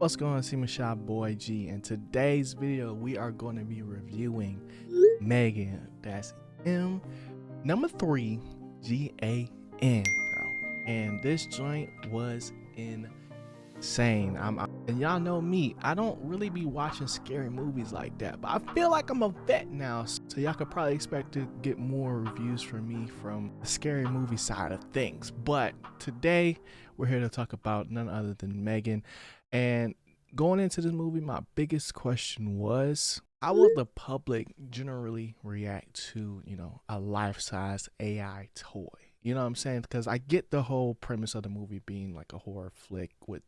What's going on, Seaman Shop Boy G? In today's video, we are going to be reviewing M3GAN. That's M number 3 GAN, bro. And this joint was insane. And y'all know me, I don't really be watching scary movies like that, but I feel like I'm a vet now, so y'all could probably expect to get more reviews from me from the scary movie side of things. But today, we're here to talk about none other than M3GAN. And going into this movie, my biggest question was, how will the public generally react to, a life-size AI toy? You know what I'm saying? Because I get the whole premise of the movie being like a horror flick with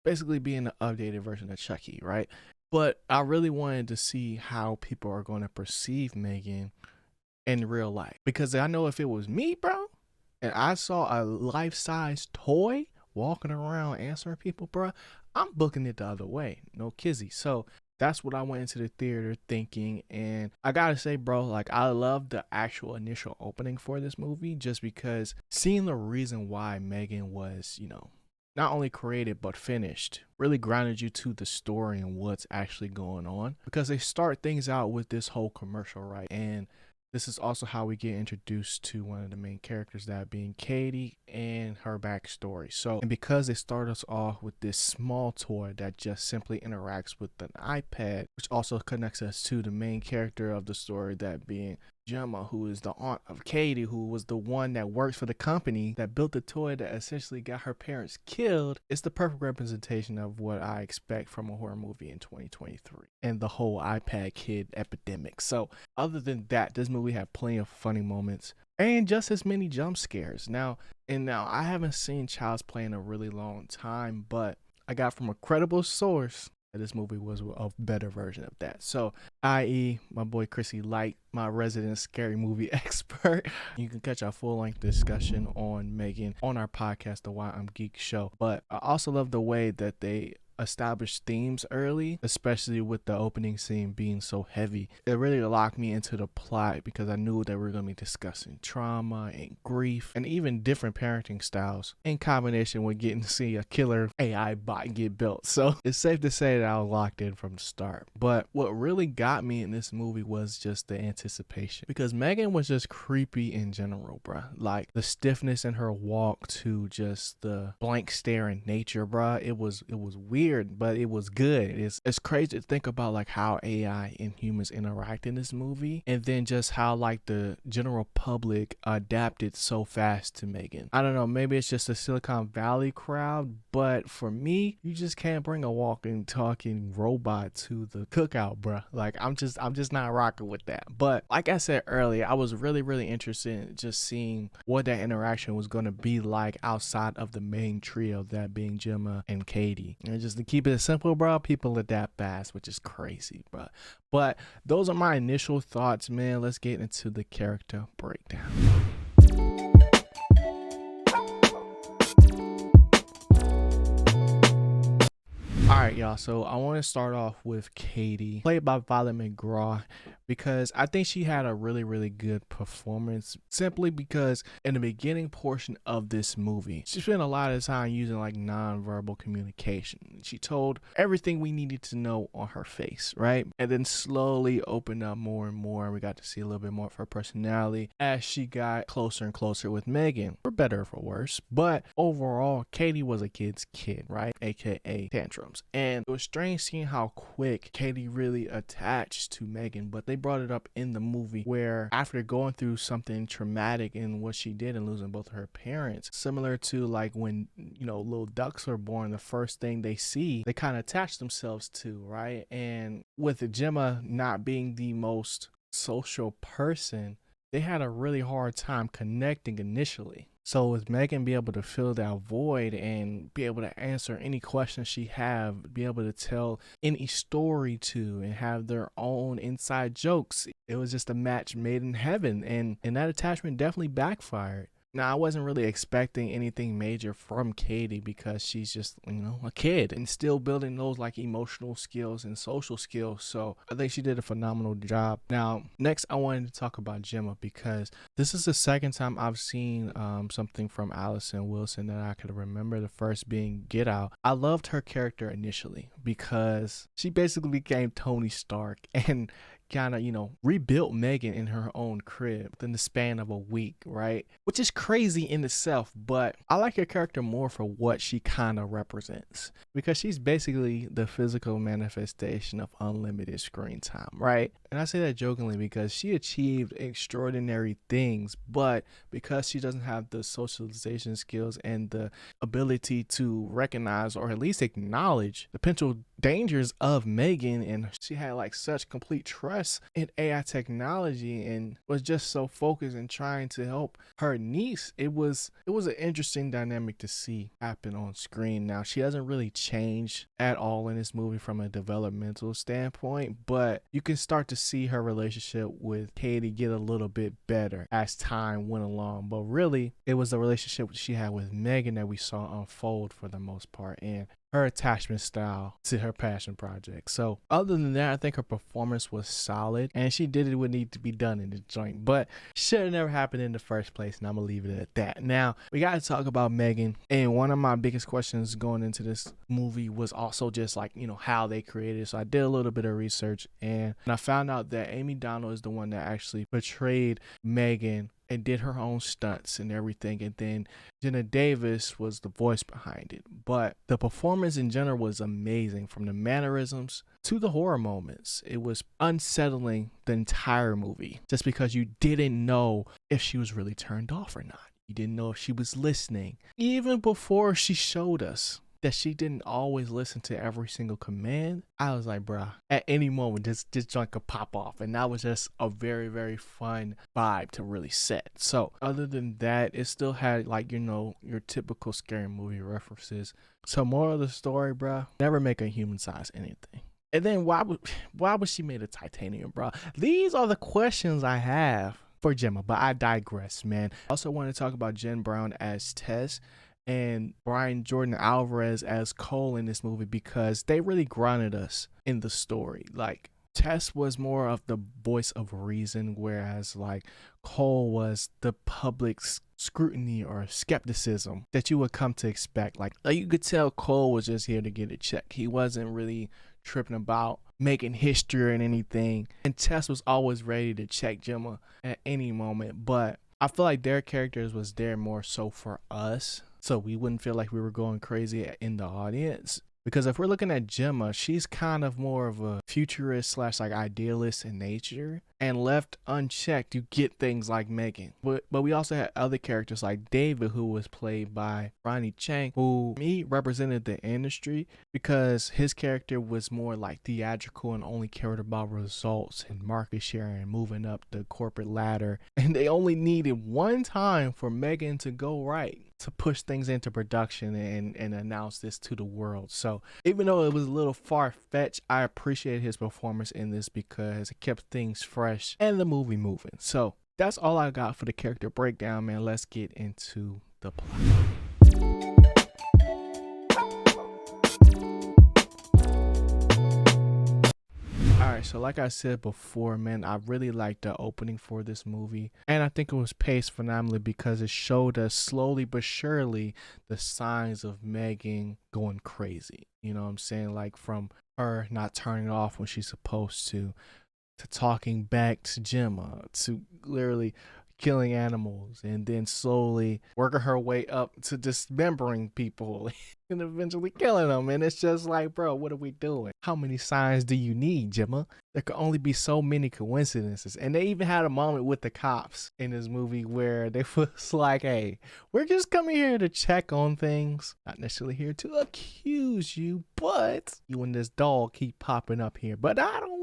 basically being an updated version of Chucky, right? But I really wanted to see how people are going to perceive M3GAN in real life. Because I know if it was me, bro, and I saw a life-size toy walking around answering people, bro, I'm booking it the other way. No kizzy. So that's what I went into the theater thinking. And I gotta say, bro, like, I love the actual initial opening for this movie just because seeing the reason why M3GAN was, not only created but finished really grounded you to the story and what's actually going on, because they start things out with this whole commercial, right? And this is also how we get introduced to one of the main characters, that being Katie, and her backstory. So, and because they start us off with this small toy that just simply interacts with an iPad, which also connects us to the main character of the story, that being Gemma, who is the aunt of Katie, who was the one that works for the company that built the toy that essentially got her parents killed. It's the perfect representation of what I expect from a horror movie in 2023 and the whole iPad kid epidemic. So other than that, this movie had plenty of funny moments and just as many jump scares. Now I haven't seen Child's Play in a really long time, but I got from a credible source that this movie was a better version of that. So, i.e., my boy Chrissy Light, my resident scary movie expert. You can catch our full-length discussion on M3GAN on our podcast, The Why I'm Geek Show. But I also love the way that they established themes early, especially with the opening scene being so heavy. It really locked me into the plot because I knew that we were going to be discussing trauma and grief and even different parenting styles in combination with getting to see a killer AI bot get built. So it's safe to say that I was locked in from the start. But what really got me in this movie was just the anticipation, because M3GAN was just creepy in general, bruh. Like the stiffness in her walk to just the blank stare in nature, bruh. It was weird, but it was good. It's crazy to think about like how AI and humans interact in this movie, and then just how like the general public adapted so fast to M3GAN. I don't know, maybe it's just a Silicon Valley crowd, but for me, you just can't bring a walking, talking robot to the cookout, bruh. Like I'm just not rocking with that. But like I said earlier, I was really interested in just seeing what that interaction was going to be like outside of the main trio, that being Gemma and Katie. And just to keep it simple, bro, people adapt fast, which is crazy, bro. But those are my initial thoughts, man. Let's get into the character breakdown. Alright, y'all, so I want to start off with Katie, played by Violet McGraw, because I think she had a really good performance, simply because in the beginning portion of this movie, she spent a lot of time using like non-verbal communication. She told everything we needed to know on her face, right? And then slowly opened up more and more. We got to see a little bit more of her personality as she got closer and closer with M3GAN, for better or for worse. But overall, Katie was a kid's kid, right? AKA tantrums. And it was strange seeing how quick Katie really attached to M3GAN, but they brought it up in the movie where after going through something traumatic in what she did and losing both of her parents, similar to like when, little ducks are born, the first thing they see, they kind of attach themselves to, right? And with Gemma not being the most social person, they had a really hard time connecting initially. So with M3GAN be able to fill that void and be able to answer any questions she have, be able to tell any story to, and have their own inside jokes, it was just a match made in heaven. And that attachment definitely backfired. Now, I wasn't really expecting anything major from Katie because she's just, a kid and still building those like emotional skills and social skills. So I think she did a phenomenal job. Now, next, I wanted to talk about Gemma because this is the second time I've seen something from Allison Wilson that I could remember. The first being Get Out. I loved her character initially because she basically became Tony Stark and kind of, rebuilt M3GAN in her own crib within the span of a week, right? Which is crazy in itself, but I like her character more for what she kind of represents because she's basically the physical manifestation of unlimited screen time, right? And I say that jokingly because she achieved extraordinary things, but because she doesn't have the socialization skills and the ability to recognize or at least acknowledge the potential dangers of M3GAN, and she had like such complete trust in AI technology and was just so focused in trying to help her niece. It was an interesting dynamic to see happen on screen. Now, she doesn't really change at all in this movie from a developmental standpoint, but you can start to see her relationship with Katie get a little bit better as time went along. But really, it was the relationship she had with M3GAN that we saw unfold for the most part, and her attachment style to her passion project. So other than that, I think her performance was solid and she did what needed to be done in the joint, but should have never happened in the first place, and I'm gonna leave it at that. Now, we gotta talk about M3GAN, and one of my biggest questions going into this movie was also just like, how they created it. So I did a little bit of research and I found out that Amy Donald is the one that actually portrayed M3GAN and did her own stunts and everything, and then Jenna Davis was the voice behind it. But the performance in general was amazing, from the mannerisms to the horror moments. It was unsettling the entire movie just because you didn't know if she was really turned off or not. You didn't know if she was listening. Even before she showed us that she didn't always listen to every single command, I was like, bruh, at any moment this joint could pop off. And that was just a very, very fun vibe to really set. So other than that, it still had like, your typical scary movie references. So more of the story, bruh, never make a human size anything. And then why was she made of titanium, bruh? These are the questions I have for Gemma, but I digress, man. I also want to talk about Jen Brown as Tess and Brian Jordan Alvarez as Cole in this movie because they really grounded us in the story. Like, Tess was more of the voice of reason, whereas like Cole was the public scrutiny or skepticism that you would come to expect. Like you could tell Cole was just here to get a check. He wasn't really tripping about making history or anything. And Tess was always ready to check Gemma at any moment. But I feel like their characters was there more so for us, so we wouldn't feel like we were going crazy in the audience. Because if we're looking at Gemma, she's kind of more of a futurist / like idealist in nature, and left unchecked, you get things like M3GAN. But we also had other characters like David, who was played by Ronnie Chang, who he represented the industry because his character was more like theatrical and only cared about results and market share and moving up the corporate ladder. And they only needed one time for M3GAN to go right to push things into production and announce this to the world. So even though it was a little far-fetched, I appreciate his performance in this because it kept things fresh and the movie moving. So that's all I got for the character breakdown, man. Let's get into the plot. Alright, so like I said before, man, I really liked the opening for this movie, and I think it was paced phenomenally because it showed us slowly but surely the signs of M3GAN going crazy. You know what I'm saying? Like from her not turning off when she's supposed to talking back to Gemma, to literally killing animals, and then slowly working her way up to dismembering people and eventually killing them. And it's just like, bro, what are we doing? How many signs do you need, Gemma? There could only be so many coincidences. And they even had a moment with the cops in this movie where they was like, hey, we're just coming here to check on things, not necessarily here to accuse you, but you and this dog keep popping up here. But I don't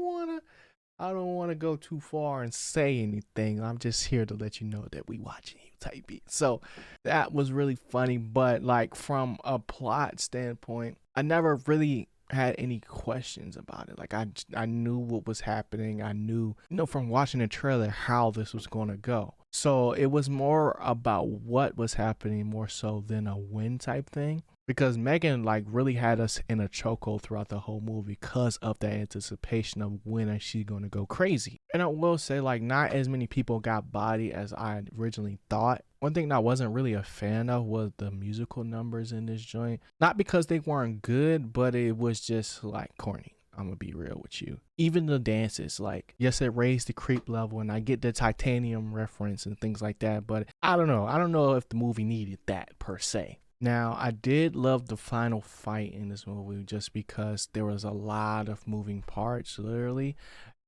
want to go too far and say anything. I'm just here to let you know that we watching you type beat. So that was really funny. But like from a plot standpoint, I never really had any questions about it. Like I knew what was happening. I knew, from watching the trailer how this was going to go. So it was more about what was happening more so than a win type thing. Because M3GAN like really had us in a chokehold throughout the whole movie because of that anticipation of when is she gonna go crazy. And I will say like not as many people got body as I originally thought. One thing that I wasn't really a fan of was the musical numbers in this joint. Not because they weren't good, but it was just like corny. I'm gonna be real with you. Even the dances, like, yes, it raised the creep level, and I get the titanium reference and things like that, but I don't know. I don't know if the movie needed that per se. Now, I did love the final fight in this movie just because there was a lot of moving parts, literally,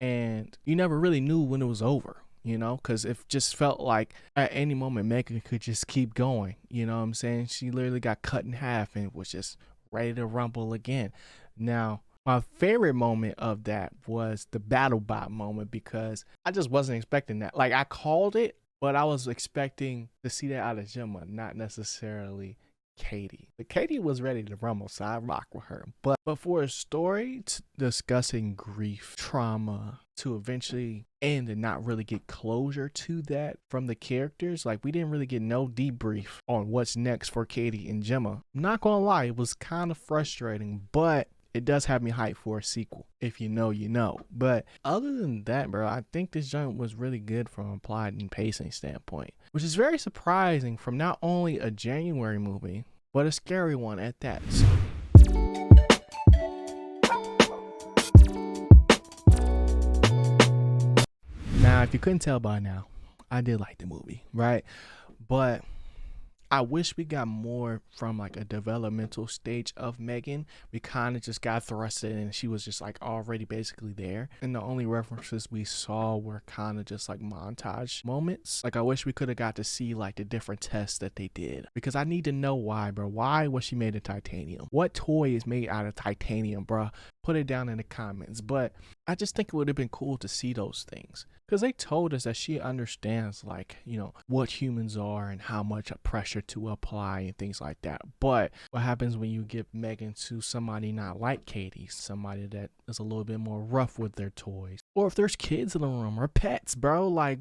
and you never really knew when it was over, you know, because it just felt like at any moment M3GAN could just keep going, you know what I'm saying? She literally got cut in half and was just ready to rumble again. Now, my favorite moment of that was the battle bot moment because I just wasn't expecting that. Like, I called it, but I was expecting to see that out of Gemma, not necessarily Katie. But Katie was ready to rumble, so I rock with her. But for a story discussing grief, trauma, to eventually end and not really get closure to that from the characters, like we didn't really get no debrief on what's next for Katie and Gemma. I'm not gonna lie, it was kind of frustrating, but it does have me hyped for a sequel. If you know, you know. But other than that, bro, I think this joint was really good from a plot and pacing standpoint, which is very surprising from not only a January movie, but a scary one at that. Now, if you couldn't tell by now, I did like the movie, right? But I wish we got more from like a developmental stage of M3GAN. We kind of just got thrusted and she was just like already basically there. And the only references we saw were kind of just like montage moments. Like I wish we could have got to see like the different tests that they did. Because I need to know why, bro. Why was she made of titanium? What toy is made out of titanium, bro? Put it down in the comments. But I just think it would have been cool to see those things. Because they told us that she understands, like, you know, what humans are and how much pressure to apply and things like that. But what happens when you give M3GAN to somebody not like Katie, somebody that is a little bit more rough with their toys? Or if there's kids in the room or pets, bro, like,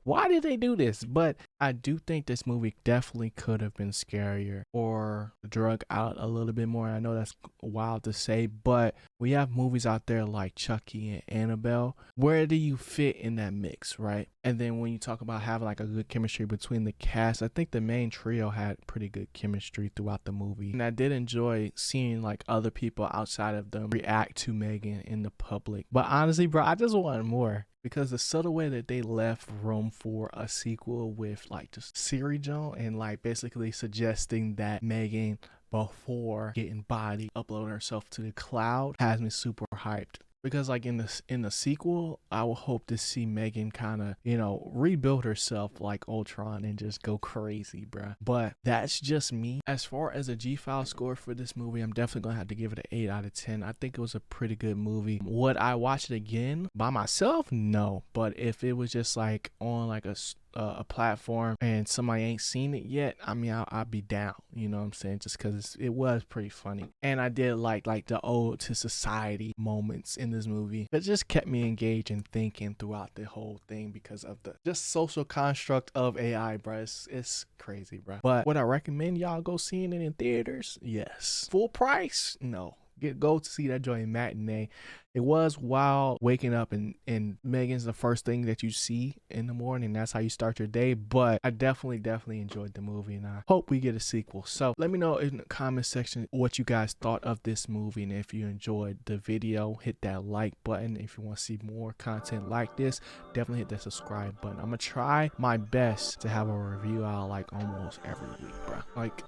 why did they do this? But I do think this movie definitely could have been scarier or drug out a little bit more. I know that's wild to say, but we have movies out there like Chucky and Annabelle. Where do you fit in that mix, right? And then when you talk about having like a good chemistry between the cast, I think the main trio had pretty good chemistry throughout the movie. And I did enjoy seeing like other people outside of them react to M3GAN in the public. But honestly, bro, I just wanted more. Because the subtle way that they left room for a sequel with like the Siri Joan and like basically suggesting that M3GAN before getting body uploading herself to the cloud has me super hyped. Because like in the sequel, I will hope to see M3GAN kind of, you know, rebuild herself like Ultron and just go crazy, bruh. But that's just me. As far as a G-File score for this movie, I'm definitely gonna have to give it an 8 out of 10. I think it was a pretty good movie. Would I watch it again by myself? No. But if it was just like on like a platform and somebody ain't seen it yet, I mean, I'll be down, you know what I'm saying, just because it was pretty funny. And I did like the ode to society moments in this movie that just kept me engaged and thinking throughout the whole thing because of the just social construct of AI, bro. It's crazy, bro. But would I recommend y'all go seeing it in theaters? Yes. Full price? No. Go to see that joint matinee. It was wild waking up and M3GAN's the first thing that you see in the morning. That's how you start your day. But I definitely enjoyed the movie and I hope we get a sequel. So let me know in the comment section what you guys thought of this movie, and if you enjoyed the video, hit that like button. If you want to see more content like this, definitely hit that subscribe button. I'm gonna try my best to have a review out like almost every week, bro. Like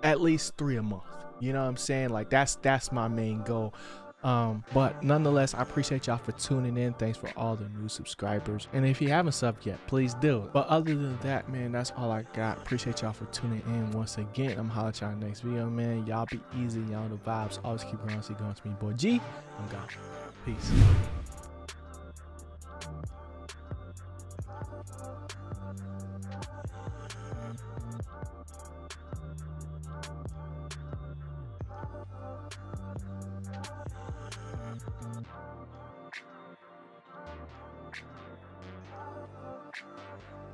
at least 3 a month. You know what I'm saying? Like that's my main goal. But nonetheless, I appreciate y'all for tuning in. Thanks for all the new subscribers. And if you haven't subbed yet, please do. But other than that, man, that's all I got. Appreciate y'all for tuning in once again. I'm holla at y'all next video, man. Y'all be easy. Y'all the vibes. Always keep growing. See you going to me, boy G. I'm gone. Peace.